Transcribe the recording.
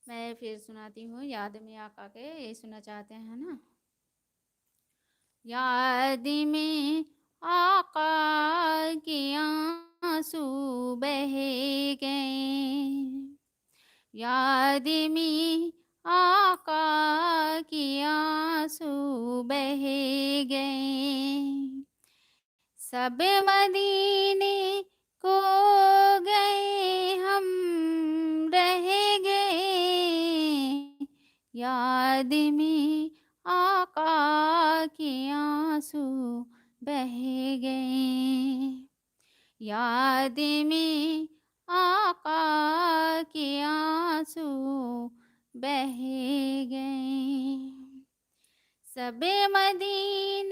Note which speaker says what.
Speaker 1: मैं फिर सुनाती हूँ, याद में आका के, ये सुनना चाहते हैं ना। याद में आका के आंसू बह गए, याद में आका के आंसू बह गए, सब मदीने को गए हम रह गए, याद में आका के आंसू बह गए, याद में आका के आंसू बह गए, सब मदीने